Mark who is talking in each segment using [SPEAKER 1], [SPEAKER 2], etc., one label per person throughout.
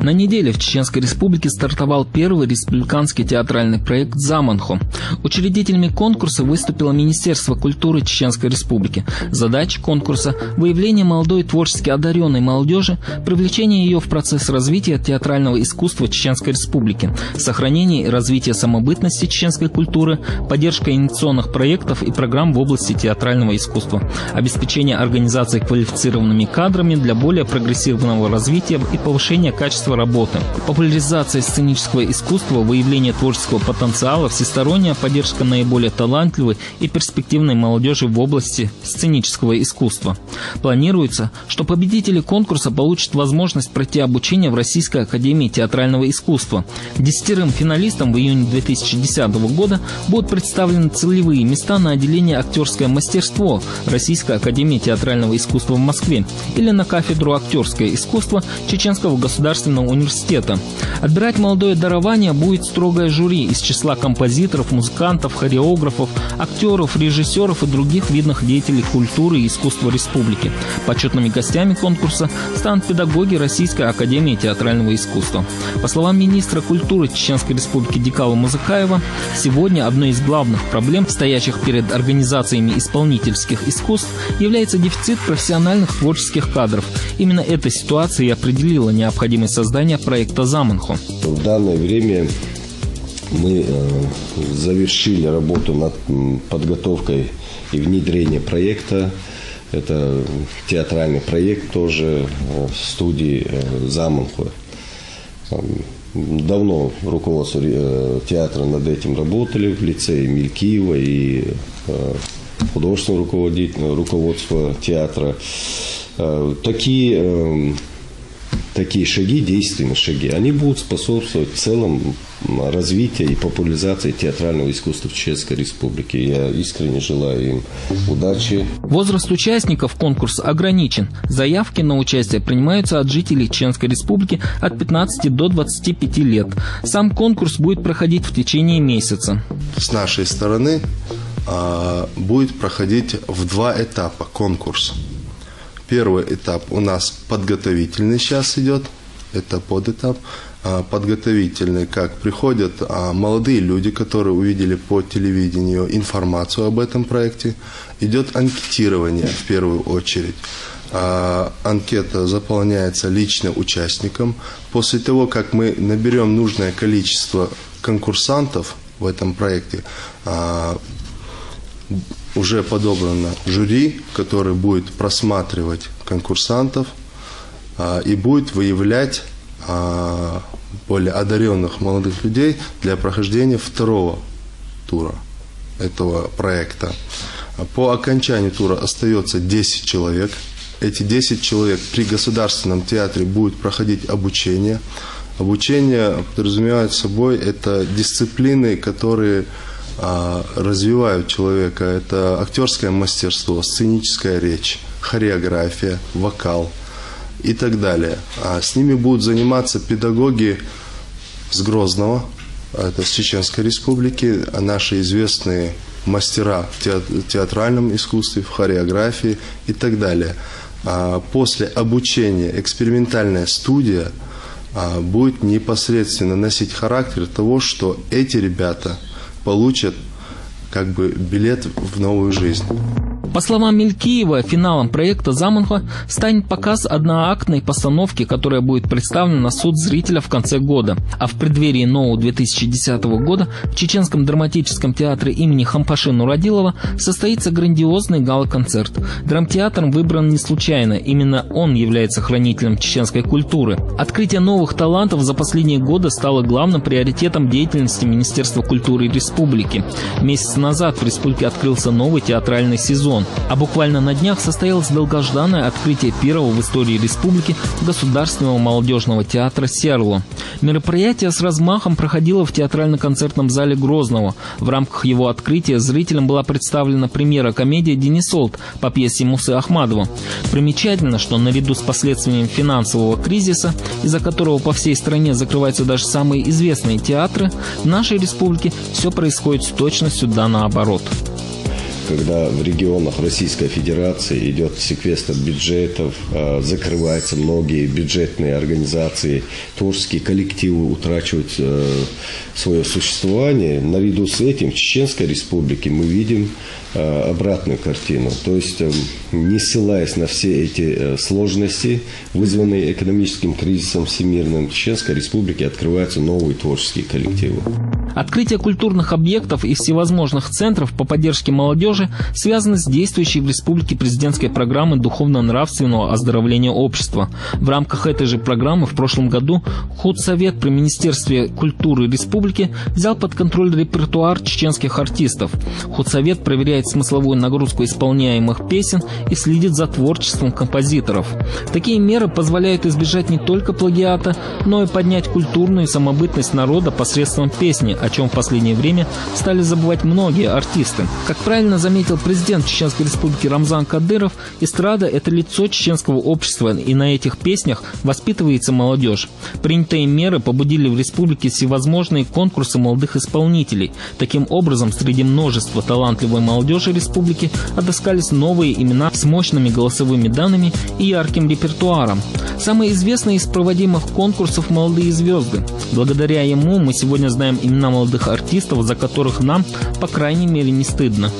[SPEAKER 1] На неделе в Чеченской Республике стартовал первый республиканский театральный проект «Заманхо». Учредителями конкурса выступило Министерство культуры Чеченской Республики. Задача конкурса – выявление молодой творчески одаренной молодежи, привлечение ее в процесс развития театрального искусства Чеченской Республики, сохранение и развитие самобытности чеченской культуры, поддержка инновационных проектов и программ в области театрального искусства, обеспечение организации квалифицированными кадрами для более прогрессивного развития и повышения качества работы, популяризация сценического искусства, выявление творческого потенциала, всесторонняя поддержка наиболее талантливой и перспективной молодежи в области сценического искусства. Планируется, что победители конкурса получат возможность пройти обучение в Российской академии театрального искусства. 10 финалистам в июне 2010 года будут представлены целевые места на отделение «Актерское мастерство» Российской академии театрального искусства в Москве или на кафедру «Актерское искусство» Чеченского государственного университета. Отбирать молодое дарование будет строгое жюри из числа композиторов, музыкантов, хореографов, актеров, режиссеров и других видных деятелей культуры и искусства республики. Почетными гостями конкурса станут педагоги Российской академии театрального искусства. По словам министра культуры Чеченской Республики Дикала Музыкаева, сегодня одной из главных проблем, стоящих перед организациями исполнительских искусств, является дефицит профессиональных творческих кадров. Именно эта ситуация и определила необходимость создания проекта «Заманхо».
[SPEAKER 2] В данное время мы завершили работу над подготовкой и внедрением проекта. Это театральный проект тоже в студии «Заманхо». Давно руководство театра над этим работали в лице Мелькиева и художественного руководства театра. Такие шаги, действенные шаги, они будут способствовать в целом развитию и популяризации театрального искусства в Чеченской Республике. Я искренне желаю им удачи.
[SPEAKER 1] Возраст участников конкурса ограничен. Заявки на участие принимаются от жителей Чеченской Республики от 15 до 25 лет. Сам конкурс будет проходить в течение месяца.
[SPEAKER 3] С нашей стороны будет проходить в 2 этапа конкурс. Первый этап у нас подготовительный сейчас идет, это подэтап. Подготовительный, как приходят молодые люди, которые увидели по телевидению информацию об этом проекте. Идет анкетирование в первую очередь. Анкета заполняется лично участником. После того, как мы наберем нужное количество конкурсантов в этом проекте, уже подобрано жюри, которое будет просматривать конкурсантов и будет выявлять более одаренных молодых людей для прохождения 2-го тура этого проекта. По окончанию тура остается 10 человек. Эти 10 человек при Государственном театре будут проходить обучение. Обучение подразумевает собой это дисциплины, которые развивают человека. Это актерское мастерство, сценическая речь, хореография, вокал и так далее. С ними будут заниматься педагоги с Грозного, это с Чеченской Республики, наши известные мастера в театральном искусстве, в хореографии и так далее. После обучения экспериментальная студия будет непосредственно носить характер того, что эти ребята получат как бы билет в новую жизнь.
[SPEAKER 1] По словам Мелькиева, финалом проекта «Заманхо» станет показ одноактной постановки, которая будет представлена на суд зрителя в конце года. А в преддверии нового 2010 года в Чеченском драматическом театре имени Хампаши Нурадилова состоится грандиозный гала-концерт. Драмтеатром выбран не случайно, именно он является хранителем чеченской культуры. Открытие новых талантов за последние годы стало главным приоритетом деятельности Министерства культуры Республики. Месяц назад в республике открылся новый театральный сезон. А буквально на днях состоялось долгожданное открытие первого в истории республики Государственного молодежного театра «Серло». Мероприятие с размахом проходило в театрально-концертном зале Грозного. В рамках его открытия зрителям была представлена премьера комедии «Денисолт» по пьесе Мусы Ахмадова. Примечательно, что наряду с последствиями финансового кризиса, из-за которого по всей стране закрываются даже самые известные театры, в нашей республике все происходит с точностью да наоборот.
[SPEAKER 2] когда в регионах Российской Федерации идет секвестр бюджетов, закрываются многие бюджетные организации, творческие коллективы утрачивают свое существование. Наряду с этим в Чеченской Республике мы видим обратную картину. То есть, не ссылаясь на все эти сложности, вызванные экономическим кризисом всемирным, в Чеченской Республике открываются новые творческие коллективы.
[SPEAKER 1] Открытие культурных объектов и всевозможных центров по поддержке молодежи связано с действующей в республике президентской программой духовно-нравственного оздоровления общества. В рамках этой же программы в прошлом году худсовет при Министерстве культуры республики взял под контроль репертуар чеченских артистов. Худсовет проверяет смысловую нагрузку исполняемых песен и следит за творчеством композиторов. Такие меры позволяют избежать не только плагиата, но и поднять культурную самобытность народа посредством песни, о чем в последнее время стали забывать многие артисты. Как правильно заметил президент Чеченской Республики Рамзан Кадыров, эстрада – это лицо чеченского общества, и на этих песнях воспитывается молодежь. Принятые меры побудили в республике всевозможные конкурсы молодых исполнителей. Таким образом, среди множества талантливой молодежи республики отыскались новые имена с мощными голосовыми данными и ярким репертуаром. Самый известный из проводимых конкурсов «Молодые звезды». Благодаря ему мы сегодня знаем имена молодых артистов, за которых нам, по крайней мере, не стыдно.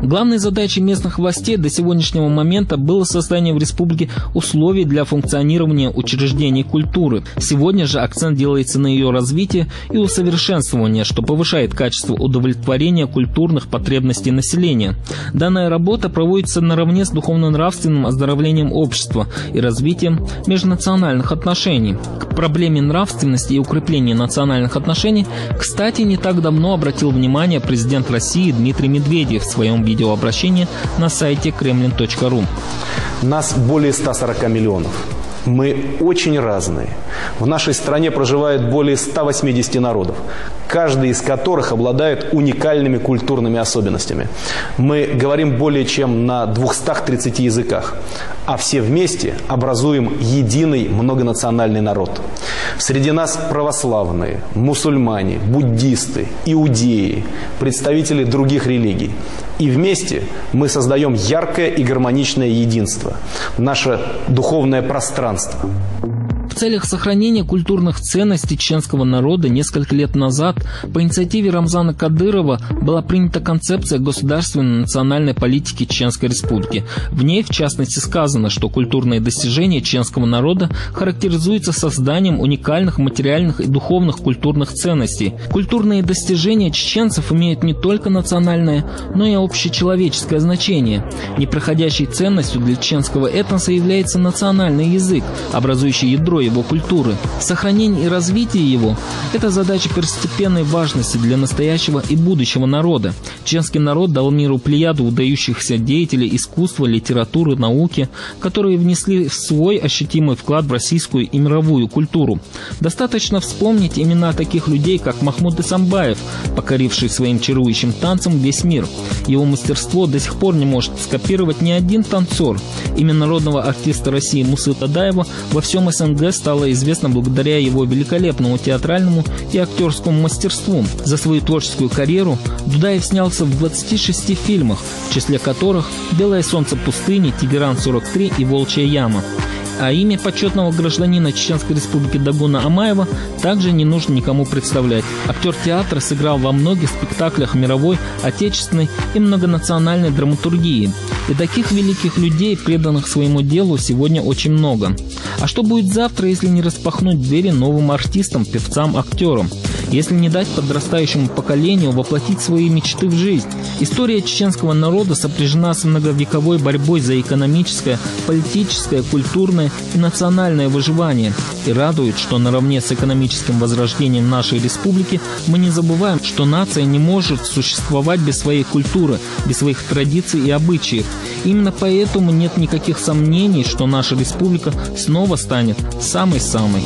[SPEAKER 1] Главной задачей местных властей до сегодняшнего момента было создание в республике условий для функционирования учреждений культуры. Сегодня же акцент делается на ее развитие и усовершенствование, что повышает качество удовлетворения культурных потребностей населения. Данная работа проводится наравне с духовно-нравственным оздоровлением общества и развитием межнациональных отношений. К проблеме нравственности и укрепления национальных отношений, кстати, не так давно обратил внимание президент России Дмитрий Медведев в своем видеообращении на сайте kremlin.ru.
[SPEAKER 4] Нас более 140 миллионов. Мы очень разные. В нашей стране проживает более 180 народов, каждый из которых обладает уникальными культурными особенностями. Мы говорим более чем на 230 языках, а все вместе образуем единый многонациональный народ. Среди нас православные, мусульмане, буддисты, иудеи, представители других религий. И вместе мы создаем яркое и гармоничное единство, наше духовное пространство.
[SPEAKER 1] В целях сохранения культурных ценностей чеченского народа несколько лет назад по инициативе Рамзана Кадырова была принята концепция государственной национальной политики Чеченской Республики. В ней, в частности, сказано, что культурные достижения чеченского народа характеризуются созданием уникальных материальных и духовных культурных ценностей. Культурные достижения чеченцев имеют не только национальное, но и общечеловеческое значение. Непроходящей ценностью для чеченского этноса является национальный язык, образующий ядро его культуры. Сохранение и развитие его – это задача первостепенной важности для настоящего и будущего народа. Чеченский народ дал миру плеяду выдающихся деятелей искусства, литературы, науки, которые внесли свой ощутимый вклад в российскую и мировую культуру. Достаточно вспомнить имена таких людей, как Махмуд Исамбаев, покоривший своим чарующим танцем весь мир. Его мастерство до сих пор не может скопировать ни один танцор. Имя народного артиста России Мусы Тадаева во всем СНГ стало известно благодаря его великолепному театральному и актерскому мастерству. За свою творческую карьеру Дудаев снялся в 26 фильмах, в числе которых «Белое солнце пустыни», «Тегеран-43» и «Волчья яма». А имя почетного гражданина Чеченской Республики Дагуна Амаева также не нужно никому представлять. Актер театра сыграл во многих спектаклях мировой, отечественной и многонациональной драматургии. И таких великих людей, преданных своему делу, сегодня очень много. А что будет завтра, если не распахнуть двери новым артистам, певцам, актерам? Если не дать подрастающему поколению воплотить свои мечты в жизнь? История чеченского народа сопряжена с многовековой борьбой за экономическое, политическое, культурное и национальное выживание. И радует, что наравне с экономическим возрождением нашей республики мы не забываем, что нация не может существовать без своей культуры, без своих традиций и обычаев. Именно поэтому нет никаких сомнений, что наша республика снова станет самой-самой.